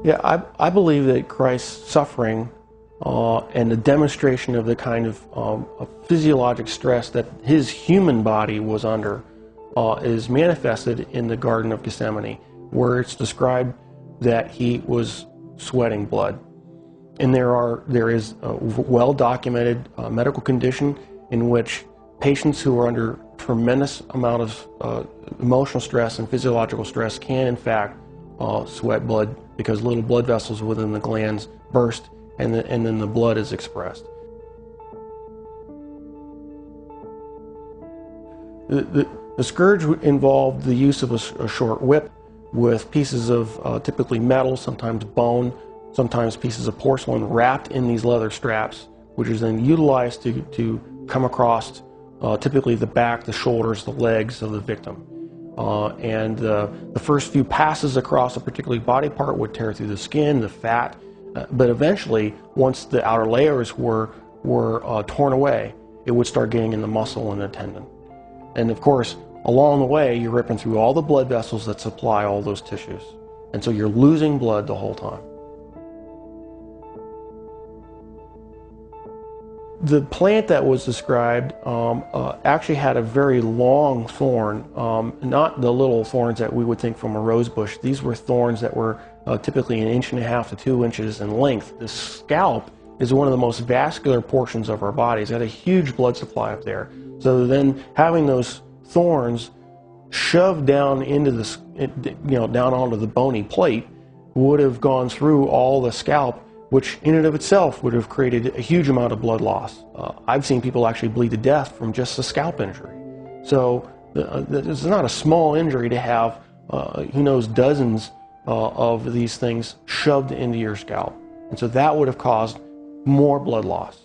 Yeah, I believe that Christ's suffering and the demonstration of the kind of physiologic stress that his human body was under is manifested in the Garden of Gethsemane, where it's described that he was sweating blood. And there is a well-documented medical condition in which patients who are under tremendous amount of emotional stress and physiological stress can in fact sweat blood, because little blood vessels within the glands burst and then the blood is expressed. The scourge involved the use of a short whip with pieces of typically metal, sometimes bone, sometimes pieces of porcelain wrapped in these leather straps, which is then utilized to come across typically the back, the shoulders, the legs of the victim. And the first few passes across a particular body part would tear through the skin, the fat, but eventually, once the outer layers were torn away, it would start getting in the muscle and the tendon. And of course, along the way, you're ripping through all the blood vessels that supply all those tissues. And so you're losing blood the whole time. The plant that was described actually had a very long thorn, not the little thorns that we would think from a rose bush. These were thorns that were typically 1.5 inches to 2 inches in length. The scalp is one of the most vascular portions of our bodies. It had a huge blood supply up there. So then having those thorns shoved down into the, down onto the bony plate would have gone through all the scalp, which in and of itself would have created a huge amount of blood loss. I've seen people actually bleed to death from just a scalp injury. So it's not a small injury to have, who knows, dozens of these things shoved into your scalp. And so that would have caused more blood loss.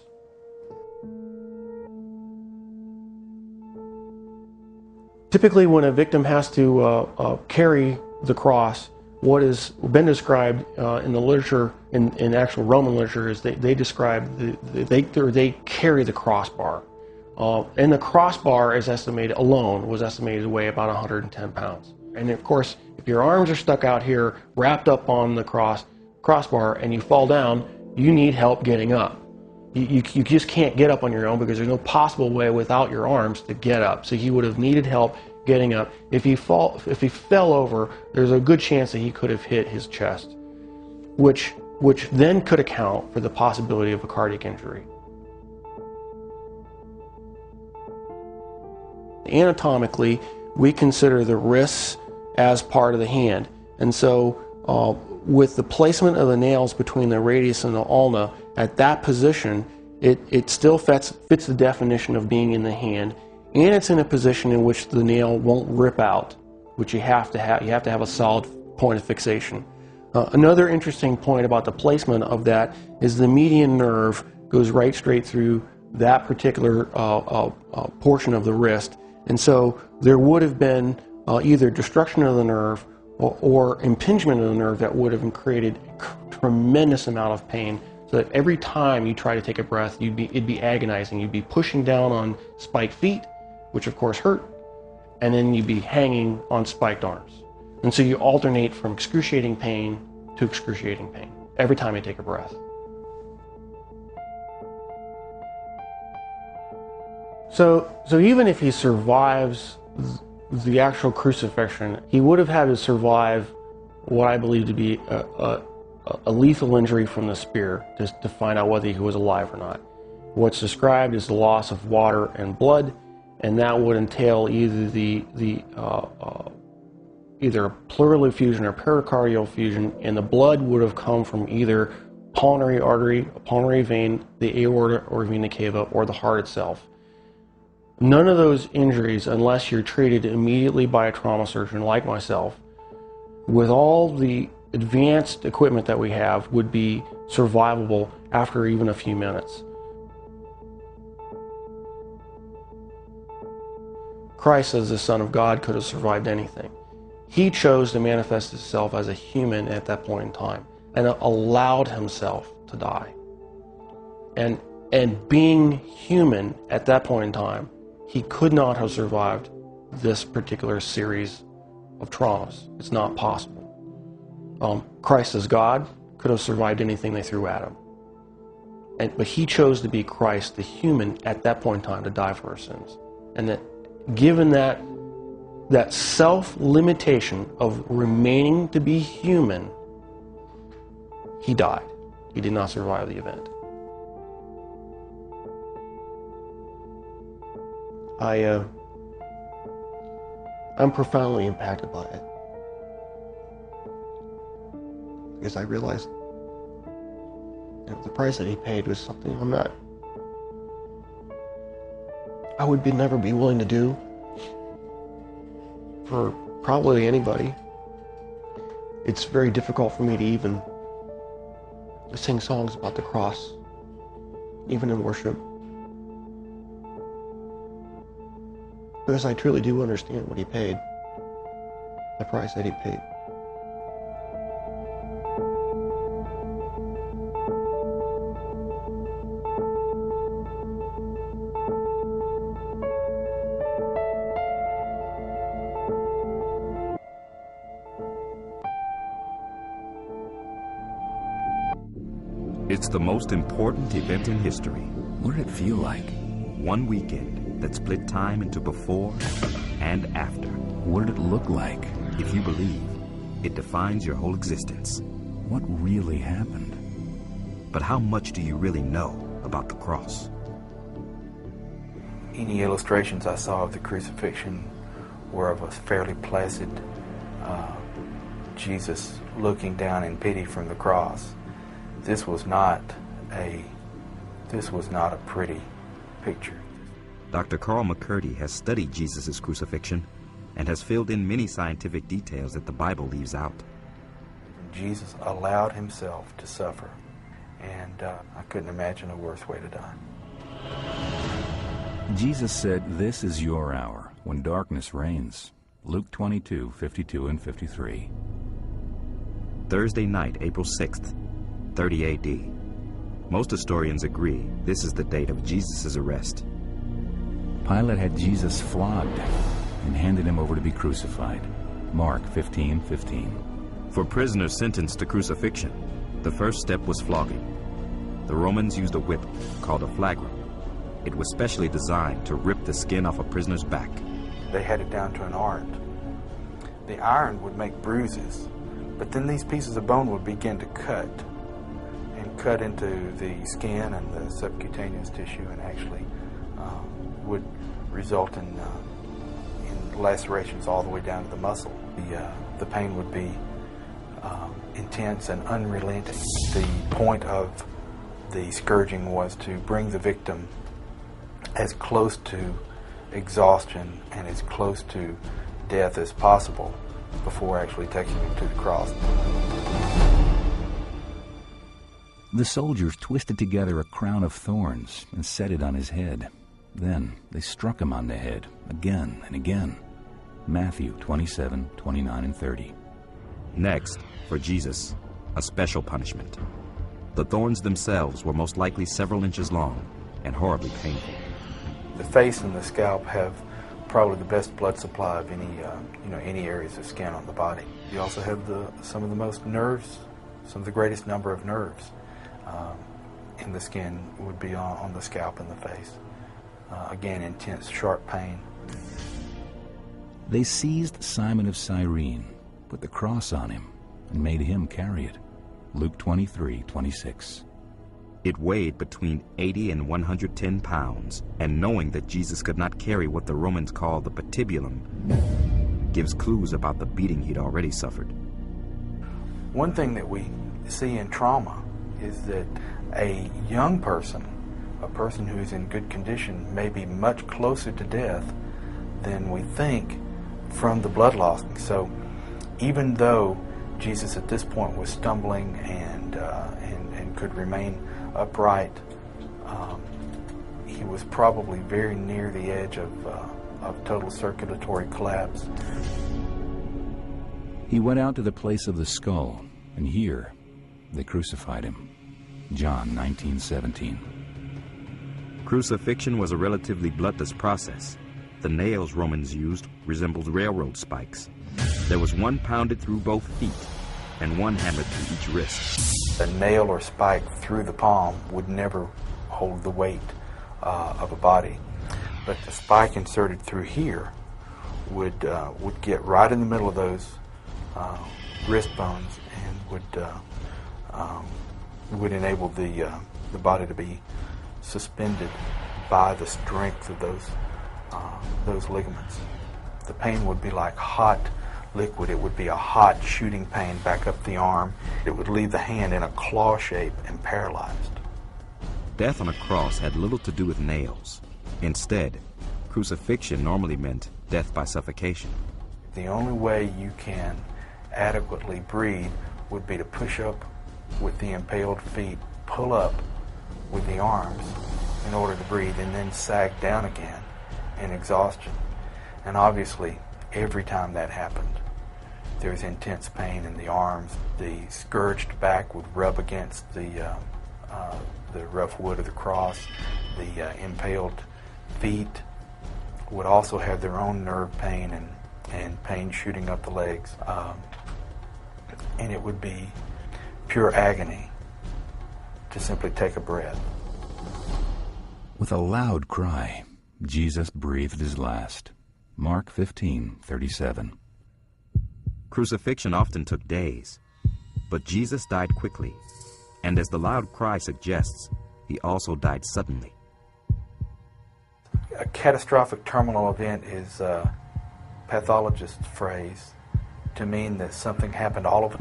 Typically, when a victim has to carry the cross, what has been described in the literature, in actual Roman literature, is they describe they carry the crossbar, and the crossbar is estimated alone was estimated to weigh about 110 pounds. And of course, if your arms are stuck out here, wrapped up on the crossbar, and you fall down, you need help getting up. You just can't get up on your own, because there's no possible way without your arms to get up. So he would have needed help getting up. If he fell over, there's a good chance that he could have hit his chest, which then could account for the possibility of a cardiac injury. Anatomically, we consider the wrists as part of the hand, and so with the placement of the nails between the radius and the ulna, at that position, it still fits the definition of being in the hand, and it's in a position in which the nail won't rip out, which you have to have. You have to have a solid point of fixation. Another interesting point about the placement of that is the median nerve goes right straight through that particular portion of the wrist, and so there would have been either destruction of the nerve or impingement of the nerve that would have created a tremendous amount of pain, so that every time you try to take a breath, it'd be agonizing. You'd be pushing down on spiked feet, which of course hurt, and then you'd be hanging on spiked arms. And so you alternate from excruciating pain to excruciating pain every time you take a breath. So even if he survives the actual crucifixion, he would have had to survive what I believe to be a lethal injury from the spear to find out whether he was alive or not. What's described is the loss of water and blood, and that would entail either either pleural effusion or pericardial effusion, and the blood would have come from either pulmonary artery, pulmonary vein, the aorta or vena cava, or the heart itself. None of those injuries, unless you're treated immediately by a trauma surgeon like myself, with all the advanced equipment that we have, would be survivable after even a few minutes. Christ, as the Son of God, could have survived anything. He chose to manifest himself as a human at that point in time and allowed himself to die. And being human at that point in time, he could not have survived this particular series of traumas. It's not possible. Christ as God could have survived anything they threw at him. But he chose to be Christ, the human, at that point in time to die for our sins. And that given that self-limitation of remaining to be human, he died. He did not survive the event. I'm profoundly impacted by it. Because I realized the price that he paid was something I would never be willing to do for probably anybody. It's very difficult for me to even sing songs about the cross, even in worship. Because I truly do understand what he paid, the price that he paid. It's the most important event in history. What did it feel like? One weekend that split time into before and after. What did it look like? If you believe, it defines your whole existence. What really happened? But how much do you really know about the cross? Any illustrations I saw of the crucifixion were of a fairly placid Jesus looking down in pity from the cross. This was not a pretty picture. Dr. Carl McCurdy has studied Jesus' crucifixion and has filled in many scientific details that the Bible leaves out. Jesus allowed himself to suffer, and I couldn't imagine a worse way to die. Jesus said, "This is your hour, when darkness reigns." Luke 22:52 and 53. Thursday night, April 6th, 30 AD. Most historians agree this is the date of Jesus' arrest. Pilate had Jesus flogged and handed him over to be crucified. Mark 15:15. For prisoners sentenced to crucifixion, the first step was flogging. The Romans used a whip called a flagrum. It was specially designed to rip the skin off a prisoner's back. They had it down to an art. The iron would make bruises, but then these pieces of bone would begin to cut into the skin and the subcutaneous tissue, and actually would result in lacerations all the way down to the muscle. The pain would be intense and unrelenting. The point of the scourging was to bring the victim as close to exhaustion and as close to death as possible before actually taking him to the cross. The soldiers twisted together a crown of thorns and set it on his head. Then they struck him on the head again and again. Matthew 27:29 and 30. Next, for Jesus, a special punishment. The thorns themselves were most likely several inches long and horribly painful. The face and the scalp have probably the best blood supply of any areas of skin on the body. You also have some of the most nerves, some of the greatest number of nerves in the skin would be on the scalp and the face. Again, intense, sharp pain. They seized Simon of Cyrene, put the cross on him, and made him carry it. Luke 23:26. It weighed between 80 and 110 pounds, and knowing that Jesus could not carry what the Romans called the patibulum gives clues about the beating he'd already suffered. One thing that we see in trauma is that a young person, a person who is in good condition, may be much closer to death than we think from the blood loss. So even though Jesus at this point was stumbling and could remain upright, he was probably very near the edge of total circulatory collapse. He went out to the place of the skull, and here they crucified him. John 19:17. Crucifixion was a relatively bloodless process. The nails Romans used resembled railroad spikes. There was one pounded through both feet, and one hammered through each wrist. A nail or spike through the palm would never hold the weight of a body. But the spike inserted through here would get right in the middle of those wrist bones and would enable the body to be suspended by the strength of those ligaments. The pain would be like hot liquid. It would be a hot shooting pain back up the arm. It would leave the hand in a claw shape and paralyzed. Death on a cross had little to do with nails. Instead, crucifixion normally meant death by suffocation. The only way you can adequately breathe would be to push up with the impaled feet, pull up with the arms in order to breathe, and then sag down again in exhaustion. And obviously, every time that happened, there's intense pain in the arms. The scourged back would rub against the rough wood of the cross. The impaled feet would also have their own nerve pain and pain shooting up the legs. And it would be pure agony to simply take a breath. With a loud cry, Jesus breathed his last. Mark 15:37. Crucifixion often took days, but Jesus died quickly, and as the loud cry suggests, he also died suddenly. A catastrophic terminal event is a pathologist's phrase to mean that something happened all of it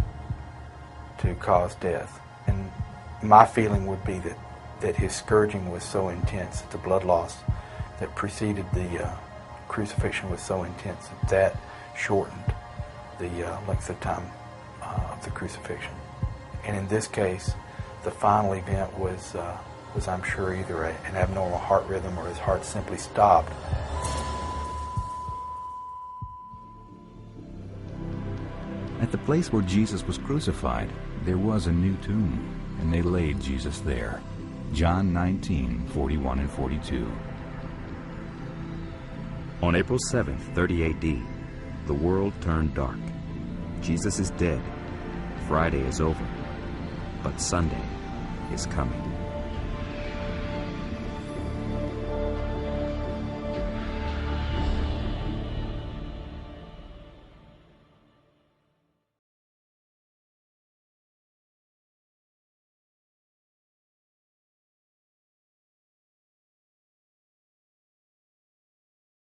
to cause death. And my feeling would be that his scourging was so intense, that the blood loss that preceded the crucifixion was so intense that shortened the length of time of the crucifixion. And in this case, the final event was I'm sure either an abnormal heart rhythm or his heart simply stopped. At the place where Jesus was crucified, there was a new tomb, and they laid Jesus there. John 19:41 and 42. On April 7th, 30 AD, the world turned dark. Jesus is dead. Friday is over. But Sunday is coming.